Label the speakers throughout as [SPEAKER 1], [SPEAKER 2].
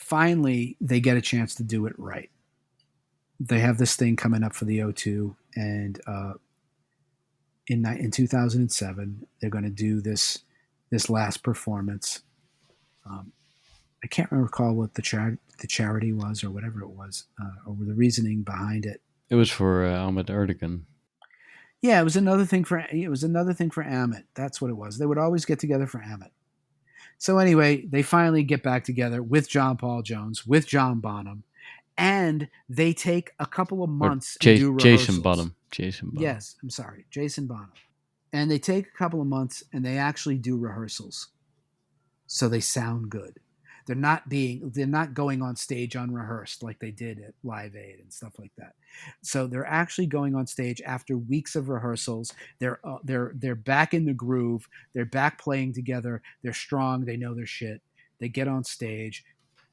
[SPEAKER 1] finally they get a chance to do it right. They have this thing coming up for the O2, and in 2007 they're going to do this last performance. Um, I can't recall what the charity was or whatever it was, or the reasoning behind it.
[SPEAKER 2] It was for Ahmed Erdogan.
[SPEAKER 1] Yeah, it was another thing for Amit. That's what it was. They would always get together for Amit. So anyway, they finally get back together with John Paul Jones, with John Bonham, and they take a couple of
[SPEAKER 2] Or
[SPEAKER 1] months and do
[SPEAKER 2] Jason
[SPEAKER 1] rehearsals.
[SPEAKER 2] Bottom. Jason Bottom.
[SPEAKER 1] Yes, I'm sorry, Jason Bonham. And they take a couple of months and they actually do rehearsals, so they sound good. They're not going on stage unrehearsed like they did at Live Aid and stuff like that. So they're actually going on stage after weeks of rehearsals. They're back in the groove. They're back playing together. They're strong. They know their shit. They get on stage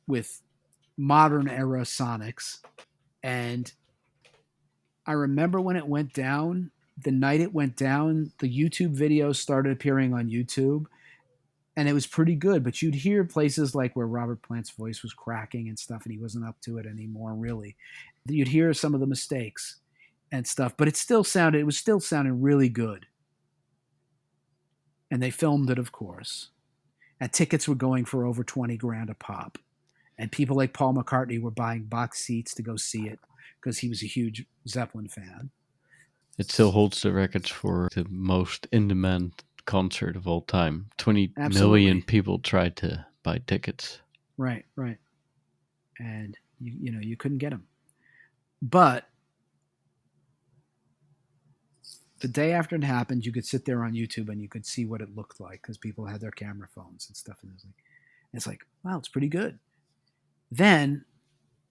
[SPEAKER 1] with modern era sonics. And I remember when it went down, the night it went down, the YouTube videos started appearing on YouTube, and it was pretty good. But you'd hear places like where Robert Plant's voice was cracking and stuff, and he wasn't up to it anymore, really. You'd hear some of the mistakes and stuff, but it was still sounding really good. And they filmed it, of course. And tickets were going for over 20 grand a pop. And people like Paul McCartney were buying box seats to go see it because he was a huge Zeppelin fan.
[SPEAKER 2] It still holds the records for the most in-demand concert of all time. 20 million
[SPEAKER 1] Absolutely.
[SPEAKER 2] people tried to buy tickets.
[SPEAKER 1] Right, right. And you couldn't get them. But the day after it happened, you could sit there on YouTube and you could see what it looked like because people had their camera phones and stuff. And it's like, wow, it's pretty good. Then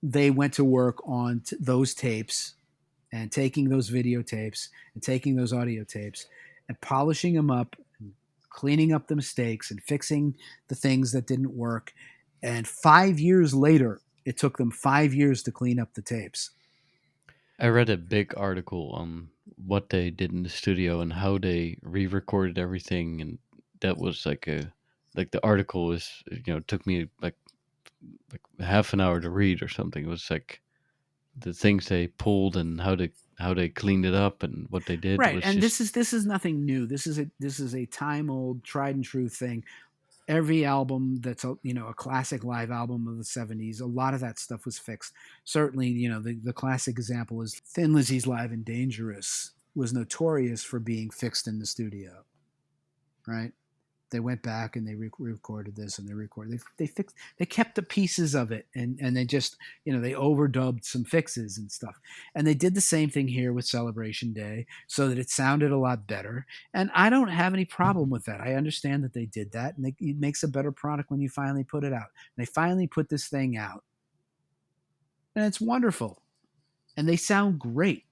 [SPEAKER 1] they went to work on those tapes and taking those videotapes and taking those audio tapes and polishing them up and cleaning up the mistakes and fixing the things that didn't work. And 5 years later, it took them 5 years to clean up the tapes.
[SPEAKER 2] I read a big article on what they did in the studio and how they re-recorded everything, and that was like the article was took me like half an hour to read or something. It was like the things they pulled and how they cleaned it up and what they did
[SPEAKER 1] Right,
[SPEAKER 2] was
[SPEAKER 1] and
[SPEAKER 2] just
[SPEAKER 1] this is nothing new. This is a time old, tried and true thing. Every album that's a classic live album of the 70s, a lot of that stuff was fixed. Certainly, the classic example is Thin Lizzy's Live and Dangerous was notorious for being fixed in the studio, right? They went back and they recorded this and they kept the pieces of it, and they just they overdubbed some fixes and stuff. And they did the same thing here with Celebration Day so that it sounded a lot better, and I don't have any problem with that. I understand that they did that, and it makes a better product when you finally put it out. And they finally put this thing out, and it's wonderful, and they sound great,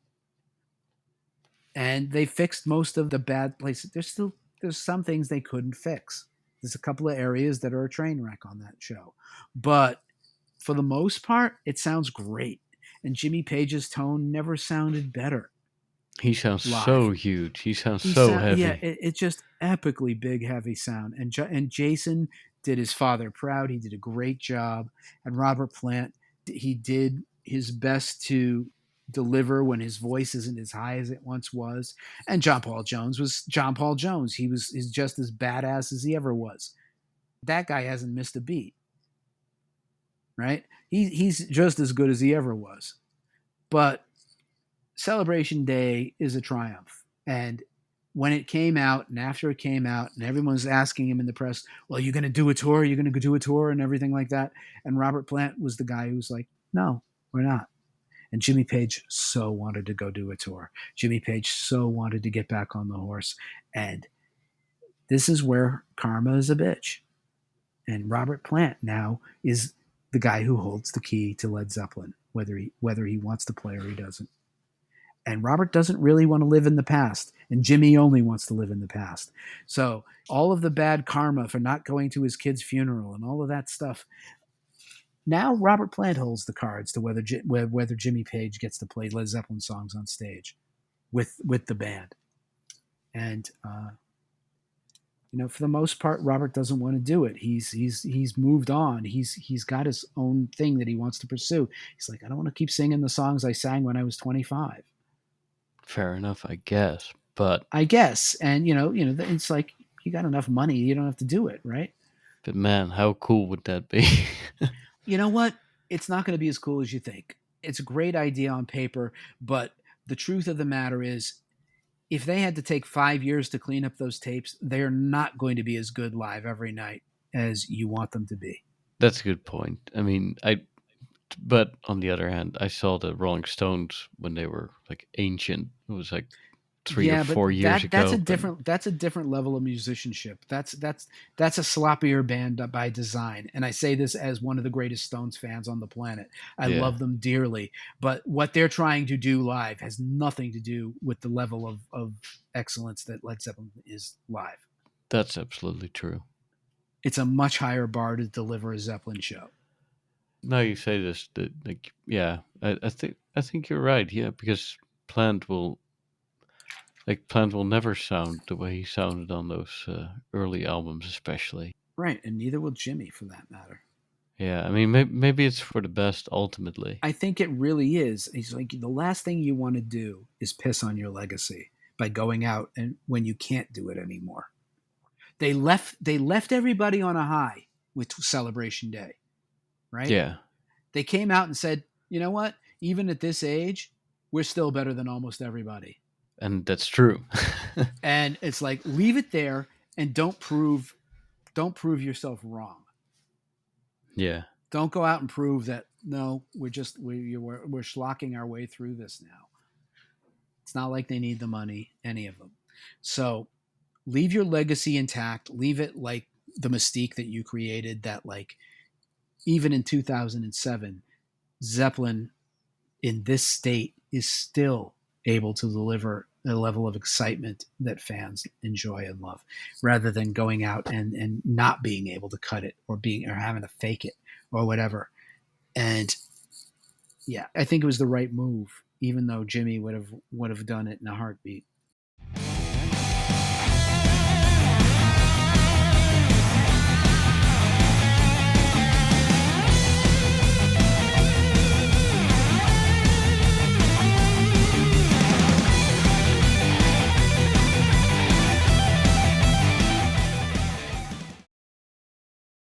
[SPEAKER 1] and they fixed most of the bad places. There's some things they couldn't fix. There's a couple of areas that are a train wreck on that show, but for the most part, it sounds great. And Jimmy Page's tone never sounded better
[SPEAKER 2] he sounds so
[SPEAKER 1] live.
[SPEAKER 2] huge. He sounds so
[SPEAKER 1] Yeah,
[SPEAKER 2] heavy.
[SPEAKER 1] it's just epically big, heavy sound. And Jason did his father proud. He did a great job. And Robert Plant, he did his best to deliver when his voice isn't as high as it once was. And John Paul Jones was John Paul Jones. He's just as badass as he ever was. That guy hasn't missed a beat, right? He's just as good as he ever was. But Celebration Day is a triumph. And when it came out and after it came out and everyone was asking him in the press, well, you're going to do a tour? You're going to do a tour and everything like that? And Robert Plant was the guy who was like, no, we're not. And Jimmy Page so wanted to go do a tour. Jimmy Page so wanted to get back on the horse. And this is where karma is a bitch. And Robert Plant now is the guy who holds the key to Led Zeppelin, whether he wants to play or he doesn't. And Robert doesn't really want to live in the past, and Jimmy only wants to live in the past. So all of the bad karma for not going to his kid's funeral and all of that stuff. Now Robert Plant holds the cards to whether Jimmy Page gets to play Led Zeppelin songs on stage with the band. And For the most part, Robert doesn't want to do it. He's moved on. He's got his own thing that he wants to pursue. He's like, I don't want to keep singing the songs I sang when I was 25.
[SPEAKER 2] Fair enough, I guess. But
[SPEAKER 1] I guess, and it's like you got enough money, you don't have to do it, right?
[SPEAKER 2] but man, how cool would that be?
[SPEAKER 1] You know what? It's not going to be as cool as you think. It's a great idea on paper, but the truth of the matter is, if they had to take 5 years to clean up those tapes, they are not going to be as good live every night as you want them to be.
[SPEAKER 2] That's a good point. I mean, I but on the other hand, I saw the Rolling Stones when they were like ancient. It was like 3 or
[SPEAKER 1] Yeah, but
[SPEAKER 2] 4 years
[SPEAKER 1] that's a
[SPEAKER 2] ago, and
[SPEAKER 1] different level of musicianship. That's a sloppier band by design. And I say this as one of the greatest Stones fans on the planet. I
[SPEAKER 2] yeah,
[SPEAKER 1] love them dearly, but what they're trying to do live has nothing to do with the level of excellence that Led Zeppelin is live.
[SPEAKER 2] that's absolutely true.
[SPEAKER 1] It's a much higher bar to deliver a Zeppelin show.
[SPEAKER 2] Now you say this, that like yeah, I think you're right. Yeah, because Plant will Plant will never sound the way he sounded on those early albums, especially.
[SPEAKER 1] Right, and neither will Jimmy for that matter.
[SPEAKER 2] Yeah, I mean, maybe it's for the best ultimately.
[SPEAKER 1] I think it really is. He's like, the last thing you want to do is piss on your legacy by going out and when you can't do it anymore. They left everybody on a high with Celebration Day, right?
[SPEAKER 2] Yeah,
[SPEAKER 1] They came out and said, you know what? Even at this age, we're still better than almost everybody.
[SPEAKER 2] and that's true.
[SPEAKER 1] And it's like, leave it there and don't prove yourself wrong.
[SPEAKER 2] Yeah,
[SPEAKER 1] Don't go out and prove that no, we're schlocking our way through this now. It's not like they need the money, any of them. So leave your legacy intact. Leave it like the mystique that you created. That like even in 2007, Zeppelin in this state is still able to deliver a level of excitement that fans enjoy and love, rather than going out and not being able to cut it or having to fake it or whatever. And yeah, I think it was the right move, even though Jimmy would have done it in a heartbeat.